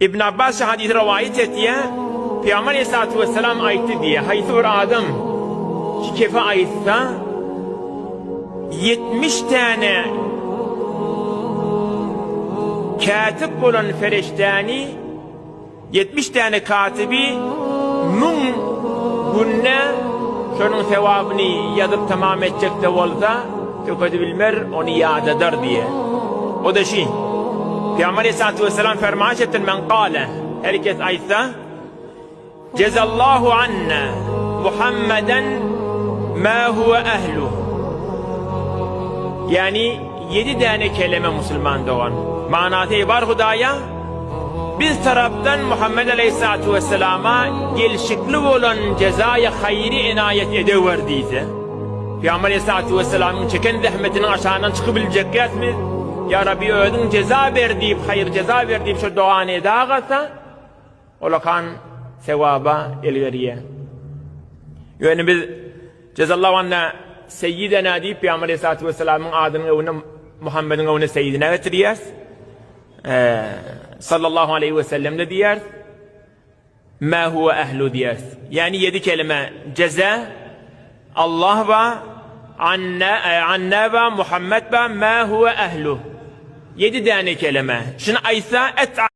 İbn Abbas hadis rivayet ettiye Peygamber Aleyhisselatü Vesselam ayıttı diye. Hayısı bir adam ki kefe ayıtsa 70 tane katip olan feriştani 70 tane katibi mun günne şunun sevabını yazıp tamam edecek de olsa tükedi bilmer onu yad eder diye. O da şey Peygamber Aleyhisselatü Vesselam fermaş ettin men kâle herkes aysa cezallahu anna Muhammeden ma huve ehluh. Yani 7 tane kelime Müslüman doğan. Manatı var Hudaya. Biz taraftan Muhammed Aleyhisselatü Vesselam'a gelişikli olan cezaya hayri inayet edeverdiyse Peygamber Aleyhisselatü Vesselam'ın çeken zahmetinin aşağıdan çıkabilecek mi? Ya Rabbi ödün ceza ver deyip, hayır ceza ver deyip şu duanı edağasa ola kan sevaba elveriye. Yani biz cezallahu anna seyyidena deyip Peygamber Aleyhisselatü Vesselam'ın adının evine Muhammed'in evine seyyidine getiriyoruz. Sallallahu aleyhi ve sellem ne diyor? Ma huve ehlu diyor. Yani 7 kelime ceza Allah ve anne ve Muhammed ve ma huve ehlu. 7 tane kelime. Şimdi aysa et